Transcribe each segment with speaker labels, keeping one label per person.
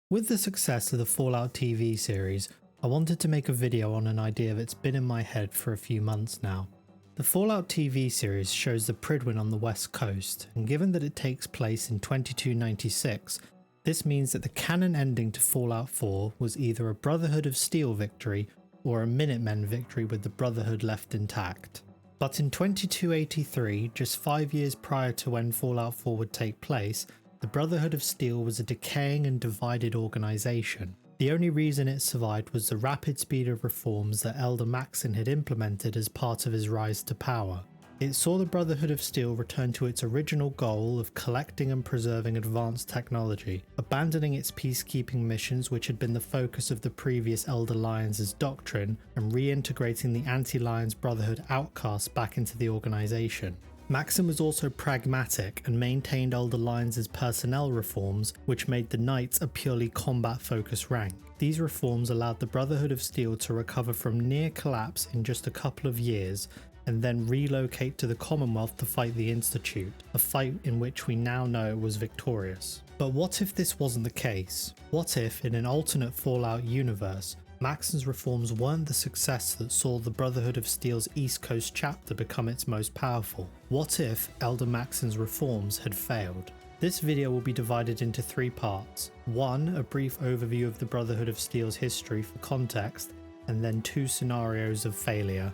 Speaker 1: With the success of the Fallout TV series, I wanted to make a video on an idea that's been in my head for a few months now. The Fallout TV series shows the Prydwen on the west coast, and given that it takes place in 2296, this means that the canon ending to Fallout 4 was either a Brotherhood of Steel victory or a Minutemen victory with the Brotherhood left intact. But in 2283, just 5 years prior to when Fallout 4 would take place, the Brotherhood of Steel was a decaying and divided organisation. The only reason it survived was the rapid speed of reforms that Elder Maxson had implemented as part of his rise to power. It saw the Brotherhood of Steel return to its original goal of collecting and preserving advanced technology, abandoning its peacekeeping missions which had been the focus of the previous Elder Lions' doctrine, and reintegrating the anti-Lions Brotherhood outcasts back into the organisation. Maxson was also pragmatic and maintained Elder Lions' personnel reforms, which made the Knights a purely combat-focused rank. These reforms allowed the Brotherhood of Steel to recover from near collapse in just a couple of years, and then relocate to the Commonwealth to fight the Institute, a fight in which we now know it was victorious. But what if this wasn't the case? What if, in an alternate Fallout universe, Maxson's reforms weren't the success that saw the Brotherhood of Steel's East Coast chapter become its most powerful? What if Elder Maxson's reforms had failed? This video will be divided into 3 parts. 1, a brief overview of the Brotherhood of Steel's history for context, and then 2 scenarios of failure.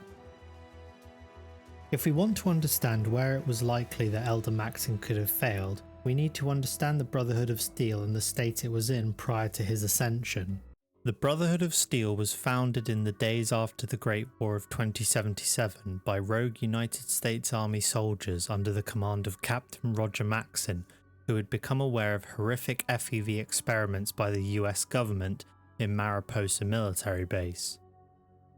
Speaker 1: If we want to understand where it was likely that Elder Maxson could have failed, we need to understand the Brotherhood of Steel and the state it was in prior to his ascension. The Brotherhood of Steel was founded in the days after the Great War of 2077 by rogue United States Army soldiers under the command of Captain Roger Maxson, who had become aware of horrific FEV experiments by the US government in Mariposa military base.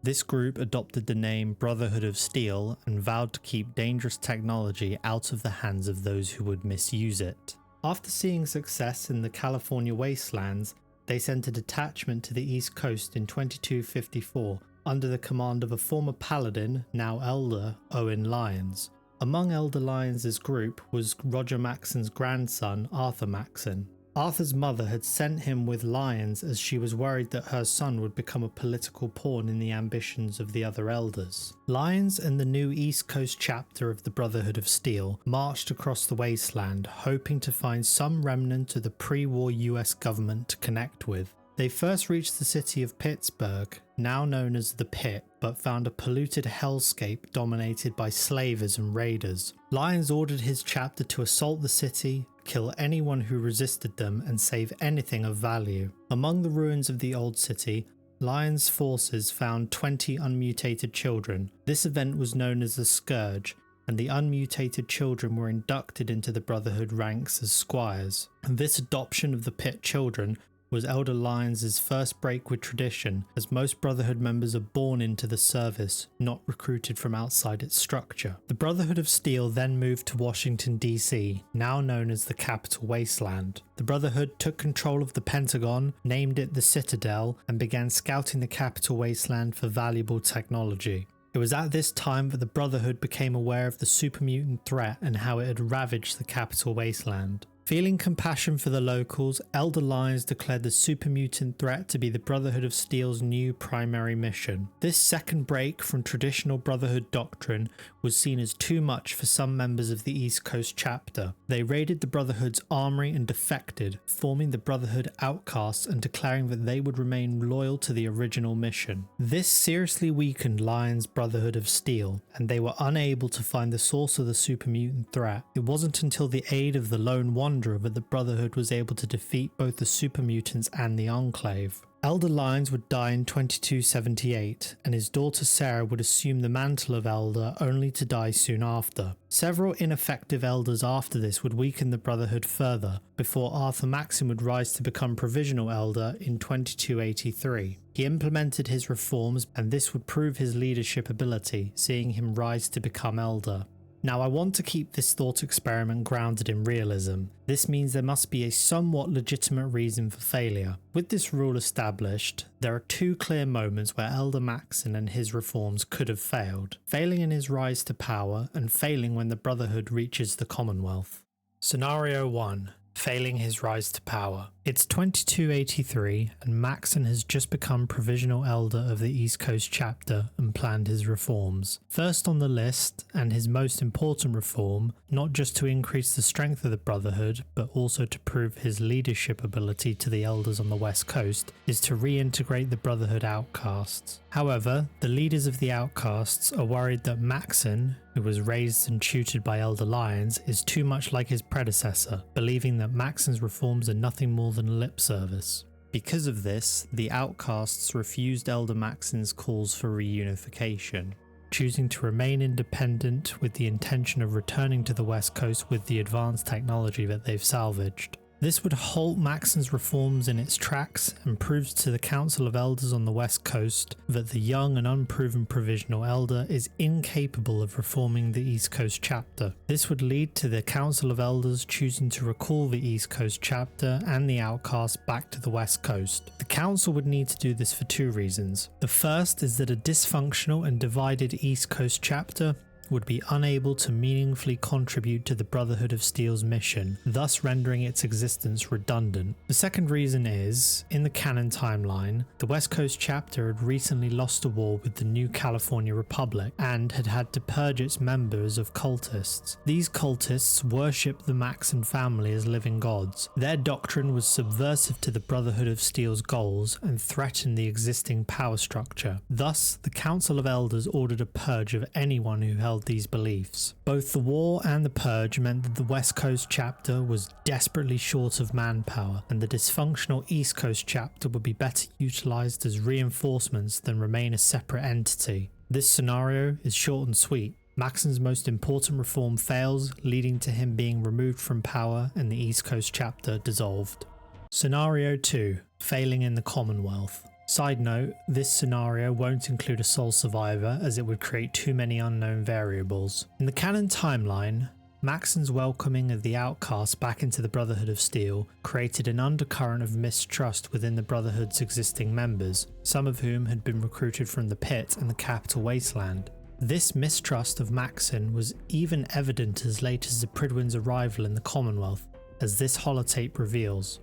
Speaker 1: This group adopted the name Brotherhood of Steel and vowed to keep dangerous technology out of the hands of those who would misuse it. After seeing success in the California wastelands, they sent a detachment to the East Coast in 2254 under the command of a former paladin, now Elder, Owen Lyons. Among Elder Lyons' group was Roger Maxson's grandson, Arthur Maxson. Arthur's mother had sent him with Lyons as she was worried that her son would become a political pawn in the ambitions of the other elders. Lyons and the new East Coast chapter of the Brotherhood of Steel marched across the wasteland, hoping to find some remnant of the pre-war US government to connect with. They first reached the city of Pittsburgh, now known as the Pit, but found a polluted hellscape dominated by slavers and raiders. Lyons ordered his chapter to assault the city, kill anyone who resisted them, and save anything of value. Among the ruins of the old city, Lyons' forces found 20 unmutated children. This event was known as the Scourge, and the unmutated children were inducted into the Brotherhood ranks as squires. And this adoption of the Pit children was Elder Lyons' first break with tradition, as most Brotherhood members are born into the service, not recruited from outside its structure. The Brotherhood of Steel then moved to Washington DC, now known as the Capital Wasteland. The Brotherhood took control of the Pentagon, named it the Citadel, and began scouting the Capital Wasteland for valuable technology. It was at this time that the Brotherhood became aware of the super-mutant threat and how it had ravaged the Capital Wasteland. Feeling compassion for the locals, Elder Lyons declared the super-mutant threat to be the Brotherhood of Steel's new primary mission. This second break from traditional Brotherhood doctrine was seen as too much for some members of the East Coast chapter. They raided the Brotherhood's armory and defected, forming the Brotherhood outcasts and declaring that they would remain loyal to the original mission. This seriously weakened Lyons' Brotherhood of Steel, and they were unable to find the source of the super-mutant threat. It wasn't until the aid of the Lone Wanderer that the Brotherhood was able to defeat both the super mutants and the Enclave. Elder Lyons would die in 2278, and his daughter Sarah would assume the mantle of Elder, only to die soon after. Several ineffective elders after this would weaken the Brotherhood further, before Arthur Maxson would rise to become Provisional Elder in 2283. He implemented his reforms, and this would prove his leadership ability, seeing him rise to become Elder. Now, I want to keep this thought experiment grounded in realism. This means there must be a somewhat legitimate reason for failure. With this rule established, there are 2 clear moments where Elder Maxson and his reforms could have failed: failing in his rise to power and failing when the Brotherhood reaches the Commonwealth. Scenario 1. failing his rise to power. It's 2283 and Maxson has just become Provisional Elder of the East Coast chapter and planned his reforms. First on the list, and his most important reform, not just to increase the strength of the Brotherhood, but also to prove his leadership ability to the elders on the West Coast, is to reintegrate the Brotherhood outcasts. However, the leaders of the outcasts are worried that Maxson, who was raised and tutored by Elder Lions, is too much like his predecessor, believing that Maxson's reforms are nothing more than lip service. Because of this, the outcasts refused Elder Maxson's calls for reunification, choosing to remain independent with the intention of returning to the West Coast with the advanced technology that they've salvaged. This would halt Maxson's reforms in its tracks and proves to the Council of Elders on the West Coast that the young and unproven Provisional Elder is incapable of reforming the East Coast chapter. This would lead to the Council of Elders choosing to recall the East Coast chapter and the outcasts back to the West Coast. The Council would need to do this for two reasons. The first is that a dysfunctional and divided East Coast chapter would be unable to meaningfully contribute to the Brotherhood of Steel's mission, thus rendering its existence redundant. The second reason is, in the canon timeline, the West Coast chapter had recently lost a war with the new California Republic and had had to purge its members of cultists. These cultists worshipped the Maxson family as living gods. Their doctrine was subversive to the Brotherhood of Steel's goals and threatened the existing power structure. Thus, the Council of Elders ordered a purge of anyone who held these beliefs. Both the war and the purge meant that the West Coast chapter was desperately short of manpower, and the dysfunctional East Coast chapter would be better utilized as reinforcements than remain a separate entity. This scenario is short and sweet. Maxson's most important reform fails, leading to him being removed from power and the East Coast chapter dissolved. Scenario 2. Failing in the Commonwealth. Side note, this scenario won't include a sole survivor as it would create too many unknown variables. In the canon timeline, Maxson's welcoming of the outcasts back into the Brotherhood of Steel created an undercurrent of mistrust within the Brotherhood's existing members, some of whom had been recruited from the Pit and the Capital Wasteland. This mistrust of Maxson was even evident as late as the Pridwin's arrival in the Commonwealth, as this holotape reveals.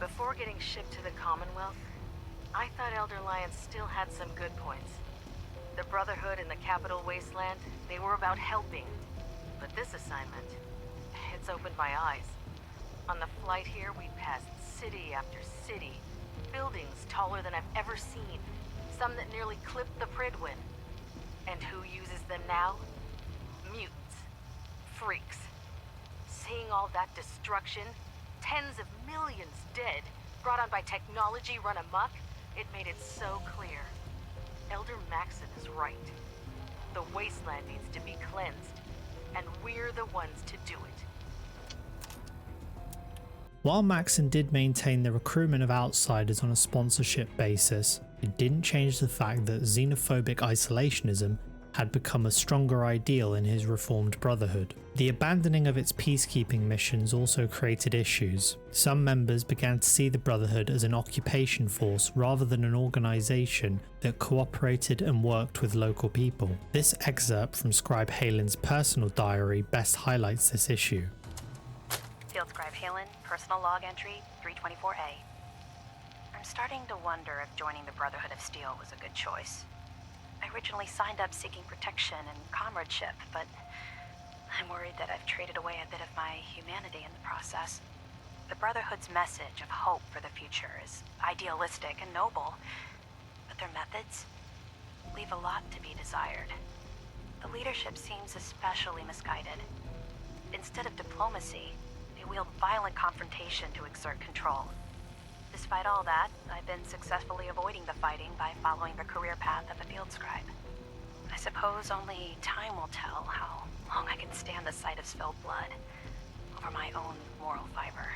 Speaker 2: Before getting shipped to the Commonwealth, I thought Elder Lions still had some good points. The Brotherhood and the Capital Wasteland, they were about helping. But this assignment, it's opened my eyes. On the flight here, we passed city after city, buildings taller than I've ever seen, some that nearly clipped the Pridwin. And who uses them now? Mutants. Freaks. Seeing all that destruction, tens of millions dead, brought on by technology run amok, it made it so clear. Elder Maxson is right. The wasteland needs to be cleansed, and we're the ones to do it.
Speaker 1: While Maxson did maintain the recruitment of outsiders on a sponsorship basis, it didn't change the fact that xenophobic isolationism had become a stronger ideal in his reformed Brotherhood. The abandoning of its peacekeeping missions also created issues. Some members began to see the Brotherhood as an occupation force rather than an organization that cooperated and worked with local people. This excerpt from Scribe Halen's personal diary best highlights this issue.
Speaker 3: Field Scribe Halen, personal log entry 324A. I'm starting to wonder if joining the Brotherhood of Steel was a good choice. I originally signed up seeking protection and comradeship, but I'm worried that I've traded away a bit of my humanity in the process. The Brotherhood's message of hope for the future is idealistic and noble, but their methods leave a lot to be desired. The leadership seems especially misguided. Instead of diplomacy, they wield violent confrontation to exert control. Despite all that, I've been successfully avoiding the fighting by following the career path of a field scribe. I suppose only time will tell how long I can stand the sight of spilled blood over my own moral fiber.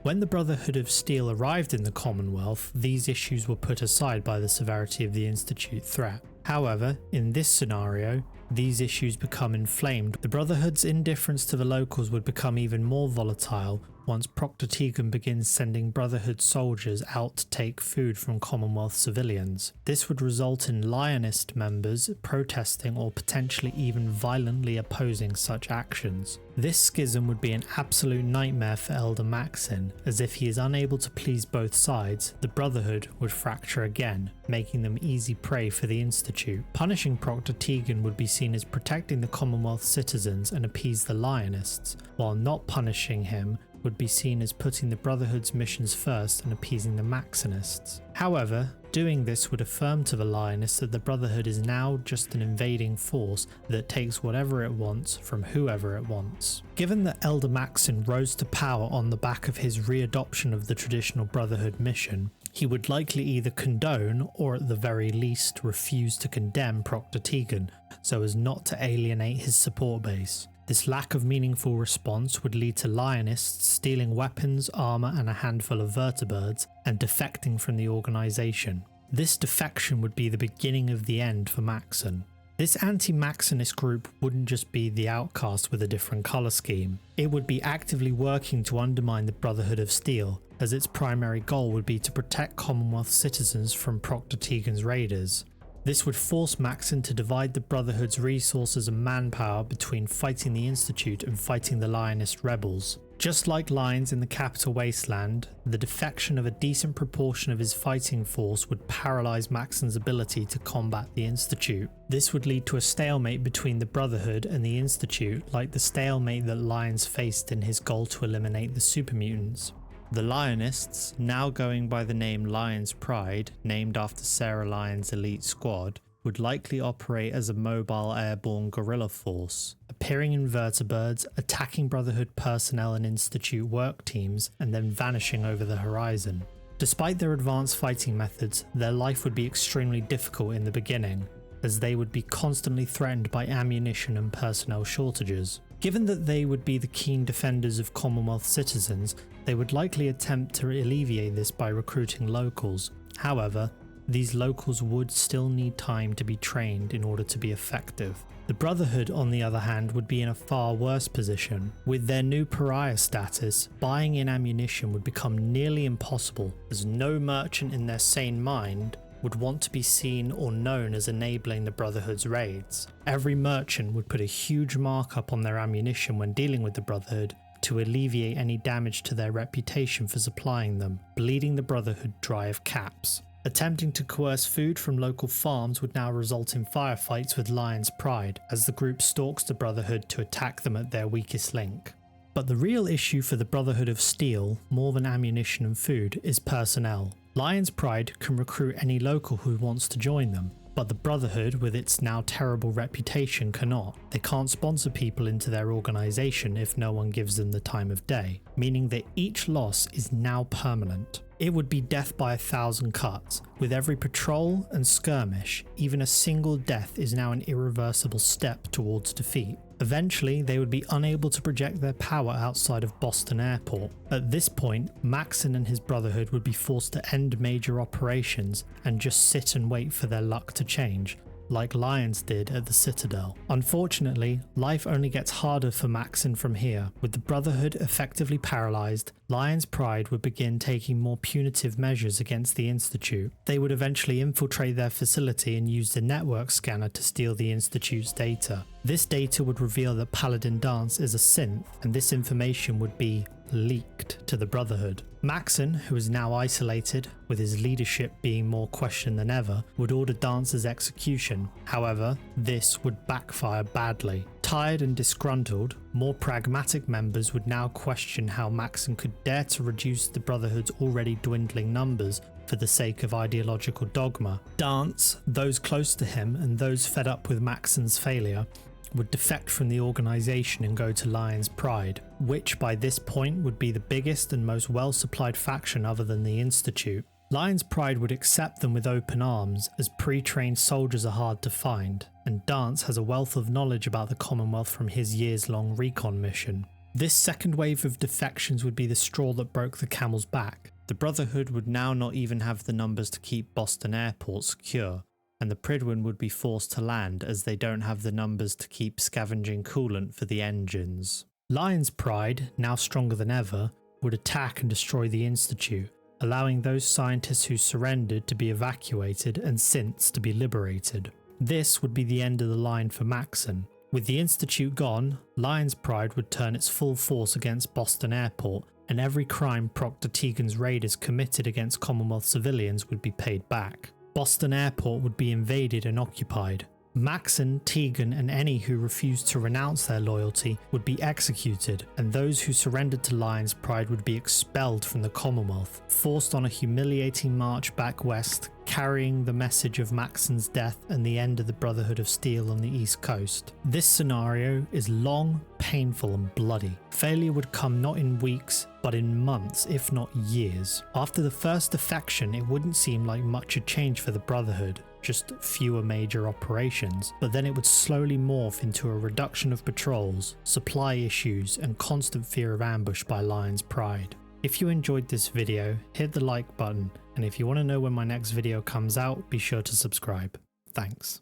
Speaker 1: When the Brotherhood of Steel arrived in the Commonwealth, these issues were put aside by the severity of the Institute threat. However, in this scenario, these issues become inflamed. The Brotherhood's indifference to the locals would become even more volatile once Proctor Tegan begins sending Brotherhood soldiers out to take food from Commonwealth civilians. This would result in Lionist members protesting or potentially even violently opposing such actions. This schism would be an absolute nightmare for Elder Maxson, as if he is unable to please both sides, the Brotherhood would fracture again, making them easy prey for the Institute. Punishing Proctor Tegan would be seen as protecting the Commonwealth citizens and appease the Lionists, while not punishing him would be seen as putting the Brotherhood's missions first and appeasing the Maxsonists. However, doing this would affirm to the Lionists that the Brotherhood is now just an invading force that takes whatever it wants from whoever it wants. Given that Elder Maxson rose to power on the back of his readoption of the traditional Brotherhood mission, he would likely either condone or at the very least refuse to condemn Proctor Tegan so as not to alienate his support base. This lack of meaningful response would lead to Lionists stealing weapons, armour and a handful of vertibirds and defecting from the organisation. This defection would be the beginning of the end for Maxson. This anti-Maxsonist group wouldn't just be the outcast with a different colour scheme. It would be actively working to undermine the Brotherhood of Steel, as its primary goal would be to protect Commonwealth citizens from Proctor Tegan's raiders. This would force Maxson to divide the Brotherhood's resources and manpower between fighting the Institute and fighting the Lionist rebels. Just like Lions in the Capital Wasteland, the defection of a decent proportion of his fighting force would paralyse Maxson's ability to combat the Institute. This would lead to a stalemate between the Brotherhood and the Institute, like the stalemate that Lions faced in his goal to eliminate the supermutants. The Lionists, now going by the name Lion's Pride, named after Sarah Lyon's elite squad, would likely operate as a mobile airborne guerrilla force, appearing in vertibirds, attacking Brotherhood personnel and Institute work teams, and then vanishing over the horizon. Despite their advanced fighting methods, their life would be extremely difficult in the beginning, as they would be constantly threatened by ammunition and personnel shortages. Given that they would be the keen defenders of Commonwealth citizens, they would likely attempt to alleviate this by recruiting locals. However, these locals would still need time to be trained in order to be effective. The Brotherhood, on the other hand, would be in a far worse position. With their new pariah status, buying in ammunition would become nearly impossible, as no merchant in their sane mind would want to be seen or known as enabling the Brotherhood's raids. Every merchant would put a huge markup on their ammunition when dealing with the Brotherhood to alleviate any damage to their reputation for supplying them, bleeding the Brotherhood dry of caps. Attempting to coerce food from local farms would now result in firefights with Lion's Pride, as the group stalks the Brotherhood to attack them at their weakest link. But the real issue for the Brotherhood of Steel, more than ammunition and food, is personnel. Lion's Pride can recruit any local who wants to join them, but the Brotherhood, with its now terrible reputation, cannot. They can't sponsor people into their organisation if no one gives them the time of day, meaning that each loss is now permanent. It would be death by 1,000 cuts. With every patrol and skirmish, even a single death is now an irreversible step towards defeat. Eventually, they would be unable to project their power outside of Boston Airport. At this point, Maxson and his Brotherhood would be forced to end major operations and just sit and wait for their luck to change, like Lions did at the Citadel. Unfortunately, life only gets harder for Maxson from here. With the Brotherhood effectively paralysed, Lion's Pride would begin taking more punitive measures against the Institute. They would eventually infiltrate their facility and use the network scanner to steal the Institute's data. This data would reveal that Paladin Dance is a synth, and this information would be leaked to the Brotherhood. Maxson, who is now isolated, with his leadership being more questioned than ever, would order Dance's execution. However, this would backfire badly. Tired and disgruntled, more pragmatic members would now question how Maxson could dare to reduce the Brotherhood's already dwindling numbers for the sake of ideological dogma. Dance, those close to him, and those fed up with Maxson's failure, would defect from the organisation and go to Lion's Pride, which by this point would be the biggest and most well-supplied faction other than the Institute. Lion's Pride would accept them with open arms, as pre-trained soldiers are hard to find, and Dance has a wealth of knowledge about the Commonwealth from his years-long recon mission. This second wave of defections would be the straw that broke the camel's back. The Brotherhood would now not even have the numbers to keep Boston Airport secure, and the Prydwen would be forced to land as they don't have the numbers to keep scavenging coolant for the engines. Lion's Pride, now stronger than ever, would attack and destroy the Institute, allowing those scientists who surrendered to be evacuated and synths to be liberated. This would be the end of the line for Maxson. With the Institute gone, Lion's Pride would turn its full force against Boston Airport, and every crime Proctor Tegan's raiders committed against Commonwealth civilians would be paid back. Boston Airport would be invaded and occupied. Maxson, Tegan, and any who refused to renounce their loyalty would be executed, and those who surrendered to Lion's Pride would be expelled from the Commonwealth, forced on a humiliating march back west, carrying the message of Maxson's death and the end of the Brotherhood of Steel on the East Coast. This scenario is long, painful, and bloody. Failure would come not in weeks, but in months, if not years. After the first defection, it wouldn't seem like much had changed for the Brotherhood, just fewer major operations, but then it would slowly morph into a reduction of patrols, supply issues, and constant fear of ambush by Lion's Pride. If you enjoyed this video, hit the like button, and if you want to know when my next video comes out, be sure to subscribe. Thanks.